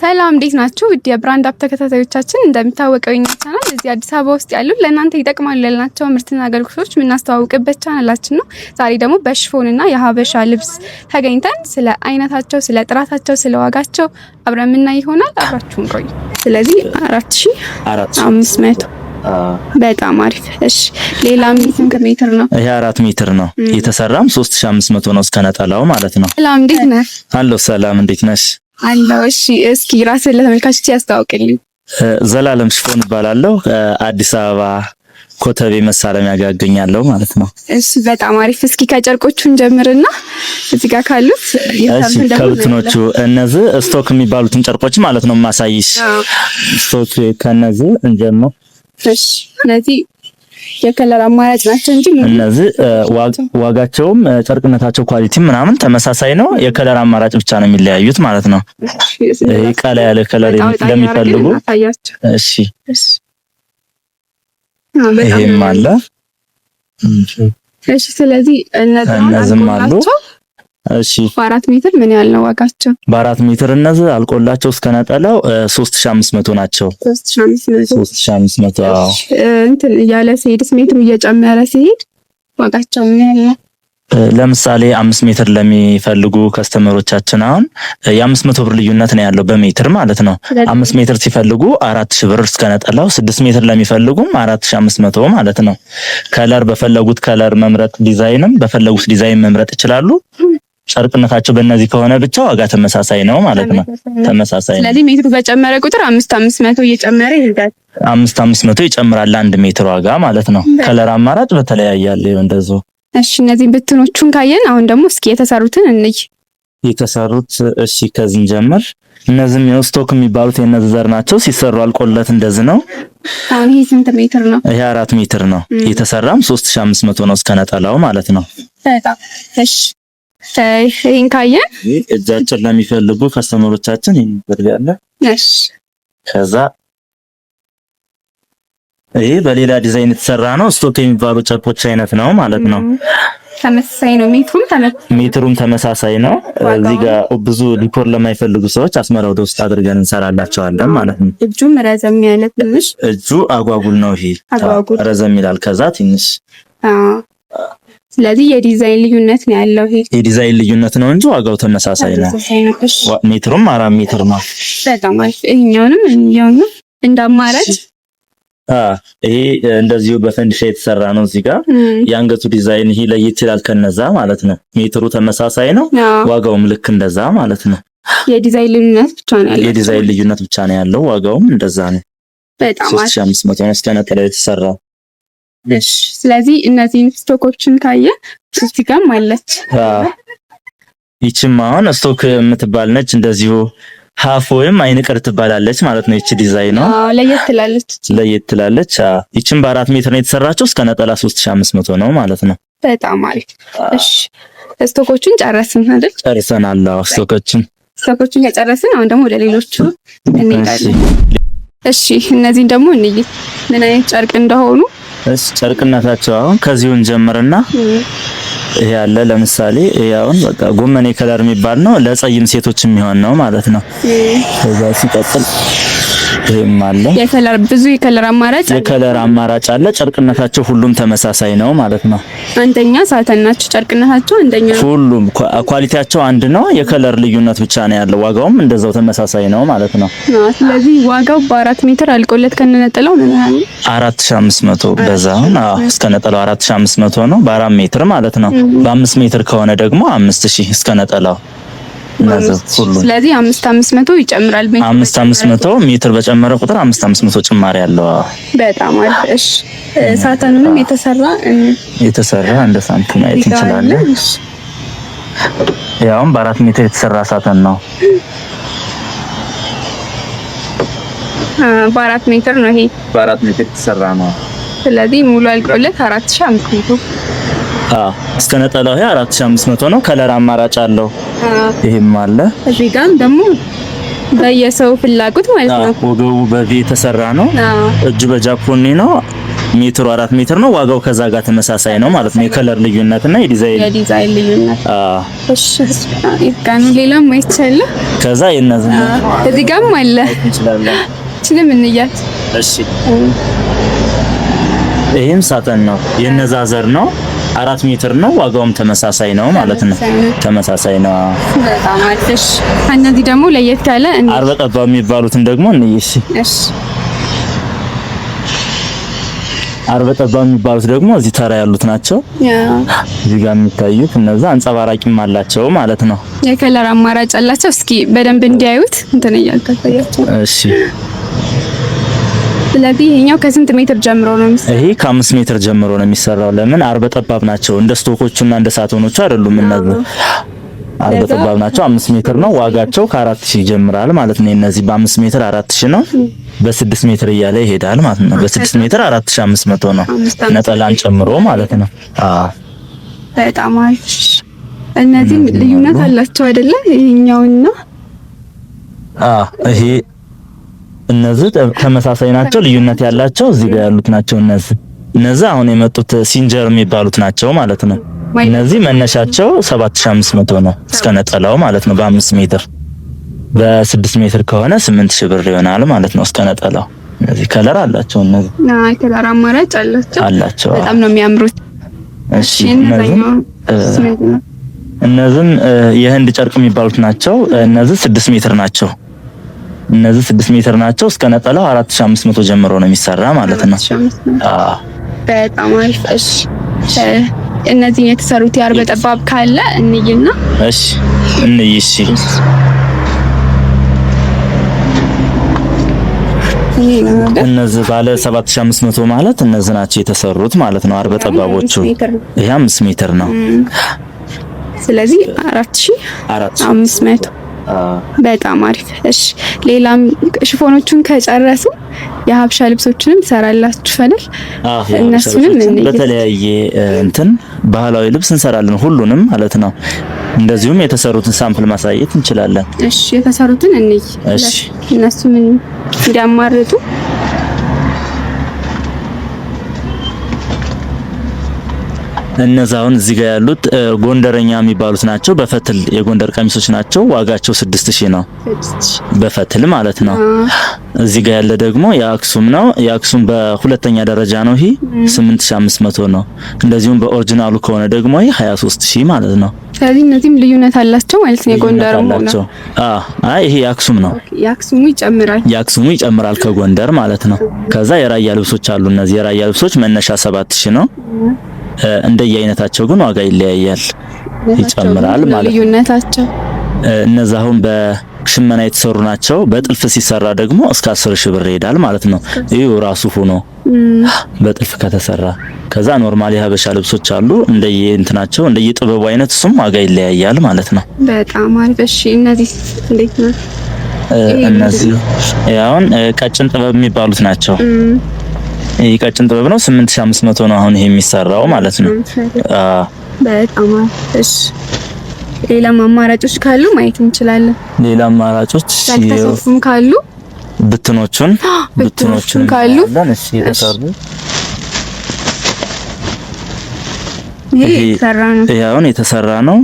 ሰላም እንዴት ናችሁ? ውድ የብራንድ አፕ ተከታታዮቻችን እንደሚታወቀው የኛ ቻናል እዚህ አዲስ አበባ ውስጥ ያሉ ለእናንተ ይጠቅማሉ ያልናቸው ምርትና አገልግሎቶች የምናስተዋውቅበት ቻናላችን ነው። ዛሬ ደግሞ በሽፎንና የሀበሻ ልብስ ተገኝተን ስለ አይነታቸው፣ ስለ ጥራታቸው፣ ስለ ዋጋቸው አብረን የምናይ ይሆናል። አብራችሁን ቆዩ። ስለዚህ 4500 በጣም አሪፍ። እሺ ሌላም ስንት ሜትር ነው? ይሄ 4 ሜትር ነው። የተሰራም 3500 ነው እስከነጠላው ማለት ነው። ሰላም እንዴት ነህ? አሎ ሰላም እንዴት ነሽ? አሎ እሺ እስኪ ራስህን ለተመልካቾች ያስተዋውቅልኝ። ዘላለም ሽፎን እባላለሁ። አዲስ አበባ ኮተቤ መሳለሚያ ጋር እገኛለሁ ማለት ነው። እሺ በጣም አሪፍ። እስኪ ከጨርቆቹን ጀምርና እዚህ ጋር ካሉት ከብትኖቹ እነዚህ ስቶክ የሚባሉትን ጨርቆች ማለት ነው ማሳይሽ። ስቶክ ከነዚህ እንጀምር። እሺ እነዚህ የከለር አማራጭ ናቸው እንጂ እነዚህ ዋጋቸውም ጨርቅነታቸው ኳሊቲ ምናምን ተመሳሳይ ነው። የከለር አማራጭ ብቻ ነው የሚለያዩት ማለት ነው። ይሄ ቀላ ያለ ከለር ለሚፈልጉ እሺ ይሄም አለ። እሺ ስለዚህ እነዚህም አሉ። እሺ በ4 ሜትር ምን ያህል ነው ዋጋቸው? በ4 ሜትር እነዚህ አልቆላቸው እስከነጠላው 3500 ናቸው። 3500 እንትን ያለ ሲሄድ ሜትሩ እየጨመረ ሲሄድ ዋጋቸው ምን ያህል ነው? ለምሳሌ 5 ሜትር ለሚፈልጉ ከስተመሮቻችን አሁን የ500 ብር ልዩነት ነው ያለው በሜትር ማለት ነው። 5 ሜትር ሲፈልጉ 4000 ብር እስከነጠላው፣ 6 ሜትር ለሚፈልጉም 4500 ማለት ነው። ከለር በፈለጉት ከለር መምረጥ፣ ዲዛይንም በፈለጉት ዲዛይን መምረጥ ይችላሉ። ጨርቅነታቸው በእነዚህ ከሆነ ብቻ ዋጋ ተመሳሳይ ነው ማለት ነው። ተመሳሳይ ነው። ስለዚህ ሜትሩ በጨመረ ቁጥር 500 እየጨመረ ይሄዳል። 500 ይጨምራል አንድ ሜትር ዋጋ ማለት ነው። ከለር አማራጭ በተለያየ ያለ እንደዛው። እሺ እነዚህን ብትኖቹን ካየን አሁን ደግሞ እስኪ የተሰሩትን እንይ። የተሰሩት እሺ ከዚህ ጀምር። እነዚህም የስቶክ የሚባሉት የነዚህ ዘር ናቸው። ሲሰሩ አልቆለት እንደዚህ ነው። አሁን ይሄ ስንት ሜትር ነው? ይሄ 4 ሜትር ነው። የተሰራም 3500 ነው እስከነጠላው ማለት ነው። በጣም እሺ ይሄን ካየን እጃችን ለሚፈልጉ ከስተመሮቻችን ይሄን ብር ያለ እሺ ከዛ ይሄ በሌላ ዲዛይን የተሰራ ነው። ስቶክ የሚባሉ ጨርቆች አይነት ነው ማለት ነው። ተመሳሳይ ነው። ሜትሩም ተመሳሳይ ነው። እዚህ ጋር ብዙ ዲኮር ለማይፈልጉ ሰዎች አስመራ ወደ ውስጥ አድርገን እንሰራላቸዋለን ማለት ነው። እጁም ረዘም ያለ ትንሽ እጁ አጓጉል ነው። ይሄ ረዘም ይላል ከዛ ትንሽ ስለዚህ የዲዛይን ልዩነት ነው ያለው። ይሄ የዲዛይን ልዩነት ነው እንጂ ዋጋው ተመሳሳይ ነው። ሜትሩም 4 ሜትር ነው። በጣም አሪፍ። ይሄኛውንም እንዳማራጭ ይሄ እንደዚሁ በፈንዲሻ የተሰራ ነው። እዚህ ጋር የአንገቱ ዲዛይን ይሄ ለየት ይላል ከነዛ ማለት ነው። ሜትሩ ተመሳሳይ ነው። ዋጋውም ልክ እንደዛ ማለት ነው። የዲዛይን ልዩነት ብቻ ነው ያለው። ዋጋውም እንደዛ ነው። በጣም 3500 ነው እስከነጠላው የተሰራ። እሺ ስለዚህ እነዚህን ስቶኮችን ካየ እዚህ ጋር ማለች ይቺም አሁን ስቶክ የምትባል ነች። እንደዚሁ ሃፍ ወይም አይንቅር ትባላለች ማለት ነው። ይቺ ዲዛይን ነው ለየት ትላለች። ይቺም በ4 ሜትር ነው የተሰራችው። እስከነጠላ 3500 ነው ማለት ነው። በጣም አሪፍ። እሺ ስቶኮቹን ጨረስን አይደል? ጨርሰናል። ስቶኮቹን ከጨረስን አሁን ደግሞ ወደ ሌሎቹ እንሄዳለን። እሺ እነዚህን ደግሞ እንይ ምን አይነት ጨርቅ እንደሆኑ። እሺ ጨርቅነታቸው አሁን ከዚሁን ጀምርና ይሄ ያለ ለምሳሌ ይሄ አሁን በቃ ጎመኔ ከለር የሚባል ነው። ለጸይም ሴቶች የሚሆን ነው ማለት ነው። ከዛ ሲቀጥል ይሄም አለ። ብዙ የከለር አማራጭ አለ። ጨርቅነታቸው ሁሉም ተመሳሳይ ነው ማለት ነው። አንደኛ ሳተናቸው ጨርቅነታቸው አንደኛ ሁሉም ኳሊቲያቸው አንድ ነው። የከለር ልዩነት ብቻ ነው ያለው። ዋጋውም እንደዛው ተመሳሳይ ነው ማለት ነው። ስለዚህ ዋጋው በ4 ሜትር አልቆለት ከነጠላው ምን ያህል? 4500 በዛው እስከነጠላው 4500 ነው በ4 ሜትር ማለት ነው። በ5 ሜትር ከሆነ ደግሞ 5000 እስከነጠላው። ስለዚህ 5500 ይጨምራል። 5500 ሜትር በጨመረ ቁጥር 5500 ጭማሪ አለው። በጣም አሪፍ። እሺ ሳተኑንም የተሰራ እንደ ሳንቲም ማየት እንችላለን። ያውም በ4 ሜትር የተሰራ ሳተን ነው። በ4 ሜትር ነው ይሄ። በ4 ሜትር የተሰራ ነው። ስለዚህ ሙሉ አልቆለት 4500 እስከነጠላው 4500 ነው። ከለር አማራጭ አለው። ይሄም አለ። እዚህ ጋርም ደግሞ በየሰው ፍላጎት ማለት ነው። ወገቡ በቪ የተሰራ ነው። እጁ በጃፖኒ ነው። ሜትሩ 4 ሜትር ነው። ዋጋው ከዛ ጋር ተመሳሳይ ነው ማለት ነው። የከለር ልዩነትና የዲዛይን ልዩነት። እሺ ይካኑ ሌላም አይቻለ። ከዛ የነዚህ እዚህ ጋርም አለ እችንም እንያት። እሺ ይሄም ሳተን ነው የነዛ ዘር ነው 4 ሜትር ነው። ዋጋውም ተመሳሳይ ነው ማለት ነው። ተመሳሳይ ነው። በጣም አሪፍ። እነዚህ ደግሞ ለየት ያለ አርበ ጠባብ የሚባሉትን ደግሞ እንይሽ። እሺ አርበ ጠባብ የሚባሉት ደግሞ እዚህ ተራ ያሉት ናቸው። እዚህ ጋር የሚታዩት እነዛ አንጸባራቂም አላቸው ማለት ነው። የከለር አማራጭ አላቸው። እስኪ በደንብ እንዲያዩት እንትን እያልከታያቸው። እሺ ስለዚህ ይሄኛው ከስንት ሜትር ጀምሮ ነው የሚሰራው? ይሄ ከ5 ሜትር ጀምሮ ነው የሚሰራው። ለምን አርበ ጠባብ ናቸው። እንደ ስቶኮቹና እንደ ሳቶኖቹ አይደሉም። እነዚህ አርበ ጠባብ ናቸው። 5 ሜትር ነው። ዋጋቸው ከ4000 ይጀምራል ማለት ነው። እነዚህ በ5 ሜትር 4000 ነው። በ6 ሜትር እያለ ይሄዳል ማለት ነው። በ6 ሜትር 4500 ነው ነጠላን ጨምሮ ማለት ነው። በጣም አሪፍ። እነዚህም ልዩነት አላቸው አይደለ? ይሄኛውና ይሄ እነዚህ ተመሳሳይ ናቸው። ልዩነት ያላቸው እዚህ ጋር ያሉት ናቸው። እነዚህ አሁን የመጡት ሲንጀር የሚባሉት ናቸው ማለት ነው። እነዚህ መነሻቸው 7500 ነው እስከ ነጠላው ማለት ነው። በ5 ሜትር በ6 ሜትር ከሆነ 8000 ብር ይሆናል ማለት ነው እስከ ነጠላው። እነዚህ ከለር አላቸው። እነዚህ ከለር አማራጭ አላቸው። በጣም ነው የሚያምሩት። እሺ እነዚህም የህንድ ጨርቅ የሚባሉት ናቸው። እነዚህ 6 ሜትር ናቸው። እነዚህ 6 ሜትር ናቸው። እስከ ነጠላው 4500 ጀምሮ ነው የሚሰራ ማለት ነው። በጣም አሪፍ። እሺ እነዚህ የተሰሩት የአርበ ጠባብ ካለ እንይና። እሺ እንይ። እሺ እነዚህ ባለ 7500 ማለት እነዚህ ናቸው የተሰሩት ማለት ነው። አርበ ጠባቦቹ ይሄ 5 ሜትር ነው። ስለዚህ 4500 በጣም አሪፍ። እሺ ሌላም ሽፎኖቹን ከጨረሱ የሀበሻ ልብሶችንም ትሰራላችሁ አይደል? እነሱንም በተለያየ እንትን ባህላዊ ልብስ እንሰራለን ሁሉንም ማለት ነው። እንደዚሁም የተሰሩትን ሳምፕል ማሳየት እንችላለን። እሺ የተሰሩትን እንይ። እሺ እነሱም እንዲያማርጡ እነዛውን እዚህ ጋር ያሉት ጎንደረኛ የሚባሉት ናቸው። በፈትል የጎንደር ቀሚሶች ናቸው። ዋጋቸው 6000 ነው በፈትል ማለት ነው። እዚህ ጋር ያለ ደግሞ የአክሱም ነው። የአክሱም በሁለተኛ ደረጃ ነው። ይሄ 8500 ነው። እንደዚሁም በኦሪጂናሉ ከሆነ ደግሞ ይሄ 23000 ማለት ነው። ስለዚህ እነዚህም ልዩነት አላቸው ማለት ነው። የጎንደር ነው። ይሄ የአክሱም ነው። የአክሱሙ ይጨምራል ከጎንደር ማለት ነው። ከዛ የራያ ልብሶች አሉ። እነዚህ የራያ ልብሶች መነሻ 7000 ነው። እንደየአይነታቸው ግን ዋጋ ይለያያል፣ ይጨምራል ማለት ነው። ልዩነታቸው እነዛ አሁን በሽመና የተሰሩ ናቸው። በጥልፍ ሲሰራ ደግሞ እስከ 10000 ብር ይሄዳል ማለት ነው። ይሄው ራሱ ሆኖ በጥልፍ ከተሰራ። ከዛ ኖርማል የሀበሻ ልብሶች አሉ እንደየእንትናቸው እንደየጥበቡ አይነት እሱም ዋጋ ይለያያል ማለት ነው። በጣም አሪፍ። እሺ እነዚህ እንዴት ነው? እነዚህ ያውን ቀጭን ጥበብ የሚባሉት ናቸው። ይሄ ቀጭን ጥበብ ነው። 8500 ነው አሁን ይሄ የሚሰራው ማለት ነው። በጣም እሺ። ሌላም አማራጮች ካሉ ማየት እንችላለን። ሌላ አማራጮች ተከታተሉም ካሉ ብትኖቹን ካሉ እሺ የተሰሩ ይሄ የተሰራ ነው።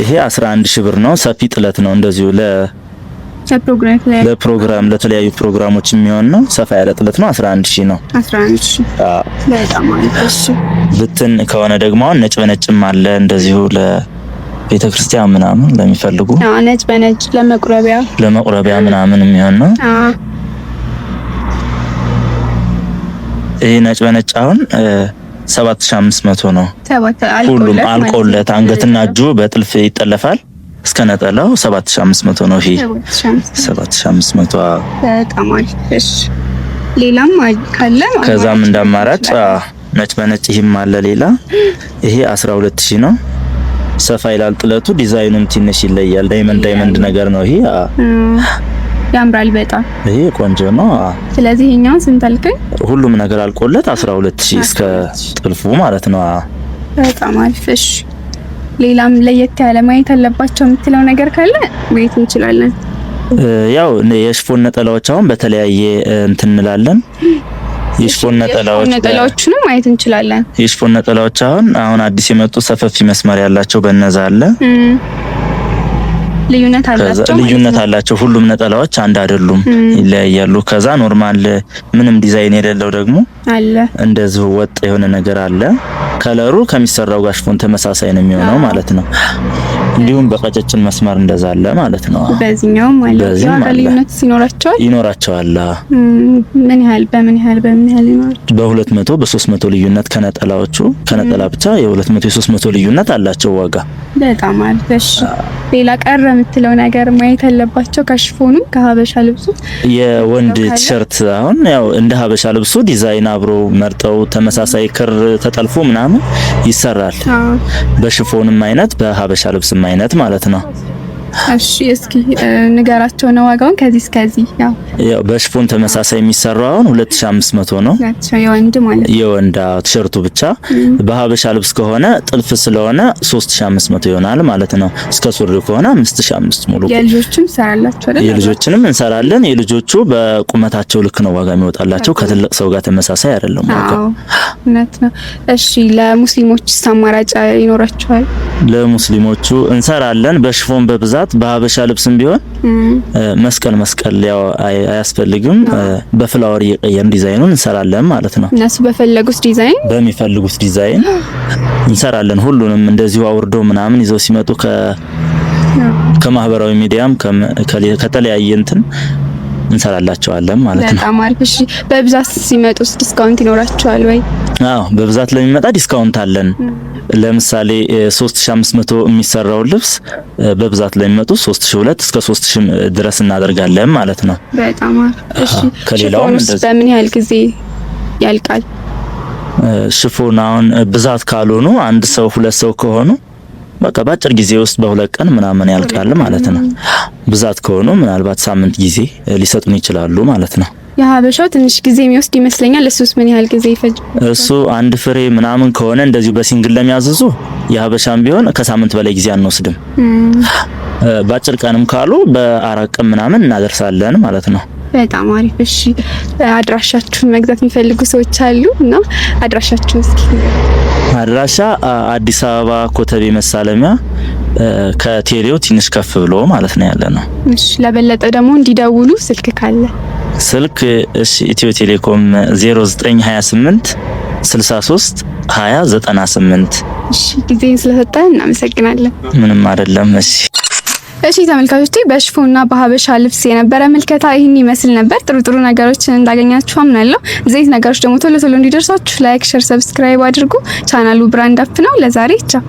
ይሄ 11000 ብር ነው። ሰፊ ጥለት ነው። እንደዚሁ ለፕሮግራም ለተለያዩ ፕሮግራሞች የሚሆን ነው። ሰፋ ያለ ጥለት ነው። 11000 ነው። 11000 በጣም አሪፍ። ብትን ከሆነ ደግሞ ነጭ በነጭም አለ እንደዚሁ ለቤተክርስቲያን ምናምን ለሚፈልጉ ነጭ በነጭ ለመቁረቢያ ምናምን የሚሆን ነው። ይሄ ነጭ በነጭ አሁን 7500 ነው። ሁሉም አልቆለት አንገትና እጁ በጥልፍ ይጠለፋል። እስከ ነጠላው 7500 ነው። ይሄ 7500 በጣም አሪፍ። እሺ ሌላም ካለ ከዛም እንዳማራጭ ነጭ በነጭ ይሄም አለ ሌላ። ይሄ 12000 ነው። ሰፋ ይላል ጥለቱ። ዲዛይኑም ትንሽ ይለያል። ዳይመንድ ነገር ነው። ይሄ ያምራል በጣም። ይሄ ቆንጆ ነው። ስለዚህ ይሄኛው ስንት አልከኝ? ሁሉም ነገር አልቆለት 12000 እስከ ጥልፉ ማለት ነው። በጣም አሪፍ። እሺ ሌላም ለየት ያለ ማየት አለባቸው የምትለው ነገር ካለ ማየት እንችላለን። ያው የሽፎን ነጠላዎች አሁን በተለያየ እንትን እንላለን። የሽፎን ነጠላዎችንም ማየት እንችላለን። የሽፎን ነጠላዎች አሁን አዲስ የመጡ ሰፋፊ መስመር ያላቸው በነዛ አለ። ልዩነት አላቸው። ሁሉም ነጠላዎች አንድ አይደሉም፣ ይለያያሉ። ከዛ ኖርማል ምንም ዲዛይን የሌለው ደግሞ አለ። እንደዚህ ወጥ የሆነ ነገር አለ። ከለሩ ከሚሰራው ጋር ሽፎን ተመሳሳይ ነው የሚሆነው ማለት ነው። እንዲሁም በቀጨጭን መስመር እንደዛ አለ ማለት ነው። በዚህኛው ማለት ነው። ልዩነት ይኖራቸዋል። ምን ያህል በምን ያህል ይኖራቸዋል? በ200 በ300 ልዩነት ከነጠላ ብቻ የ200 የ300 ልዩነት አላቸው ዋጋ። በጣም አልፈሽ ሌላ ቀረ የምትለው ነገር ማየት አለባቸው። ከሽፎኑ ከሀበሻ ልብሱ የወንድ ቲሸርት አሁን ያው እንደ ሀበሻ ልብሱ ዲዛይን አብሮ መርጠው ተመሳሳይ ክር ተጠልፎ ምናምን ይሰራል። በሽፎንም አይነት በሀበሻ ልብስም አይነት ማለት ነው። እሺ እስኪ ንገራቸው ነው ዋጋውን ከዚህ እስከዚህ። ያው በሽፎን ተመሳሳይ የሚሰራው አሁን 2500 ነው የወንድ ማለት ነው። የወንድ ቲሸርቱ ብቻ። በሀበሻ ልብስ ከሆነ ጥልፍ ስለሆነ 3500 ይሆናል ማለት ነው። እስከ ሱሪው ከሆነ 5500 ሙሉ። የልጆችም ሰራላችሁ አይደል? የልጆችንም እንሰራለን። የልጆቹ በቁመታቸው ልክ ነው ዋጋ የሚወጣላቸው። ከትልቅ ሰው ጋር ተመሳሳይ አይደለም ዋጋው። እውነት ነው። እሺ ለሙስሊሞች አማራጭ ይኖራቸዋል? ለሙስሊሞቹ እንሰራለን በሽፎን በብዛት። በሀበሻ ልብስም ቢሆን መስቀል ያው አያስፈልግም። በፍላወር እየቀየርን ዲዛይኑን እንሰራለን ማለት ነው። እነሱ በሚፈልጉት ዲዛይን እንሰራለን። ሁሉንም እንደዚሁ አውርዶ ምናምን ይዘው ሲመጡ ከማህበራዊ ሚዲያም ከተለያየ እንትን እንሰራላቸዋለን ማለት ነው። በጣም አሪፍ። እሺ በብዛት ሲመጡስ ዲስካውንት ይኖራቸዋል ወይ? አዎ በብዛት ለሚመጣ ዲስካውንት አለን። ለምሳሌ 3500 የሚሰራው ልብስ በብዛት ለሚመጡ 3002 እስከ 3000 ድረስ እናደርጋለን ማለት ነው። በጣም አሪፍ። እሺ ከሌላውም እንደዚህ በምን ያህል ጊዜ ያልቃል? ሽፎን አሁን ብዛት ካልሆኑ አንድ ሰው ሁለት ሰው ከሆኑ በቃ በአጭር ጊዜ ውስጥ በሁለት ቀን ምናምን ያልቃል ማለት ነው። ብዛት ከሆኑ ምናልባት ሳምንት ጊዜ ሊሰጡን ይችላሉ ማለት ነው። የሀበሻው ትንሽ ጊዜ የሚወስድ ይመስለኛል። እሱስ ምን ያህል ጊዜ ይፈጅ? እሱ አንድ ፍሬ ምናምን ከሆነ እንደዚሁ በሲንግል ለሚያዝዙ የሀበሻም ቢሆን ከሳምንት በላይ ጊዜ አንወስድም። በአጭር ቀንም ካሉ በአራት ቀን ምናምን እናደርሳለን ማለት ነው። በጣም አሪፍ። እሺ አድራሻችሁን መግዛት የሚፈልጉ ሰዎች አሉ እና አድራሻችሁን እስኪ። አድራሻ አዲስ አበባ ኮተቤ መሳለሚያ ከቴሌው ትንሽ ከፍ ብሎ ማለት ነው ያለ ነው። እሺ ለበለጠ ደግሞ እንዲደውሉ ስልክ ካለ ስልክ እሺ ኢትዮ ቴሌኮም 0928 63 20 98። እሺ ጊዜን ስለሰጠን እናመሰግናለን። ምንም አይደለም። እሺ ተመልካቾቼ በሽፎንና በሀበሻ ልብስ የነበረ ምልከታ ይህን ይመስል ነበር። ጥሩ ነገሮችን እንዳገኛችሁ አምናለሁ። ዘይት ነገሮች ደግሞ ቶሎ እንዲደርሳችሁ ላይክ፣ ሼር፣ ሰብስክራይብ አድርጉ። ቻናሉ ብራንድ አፕ ነው። ለዛሬ ቻው።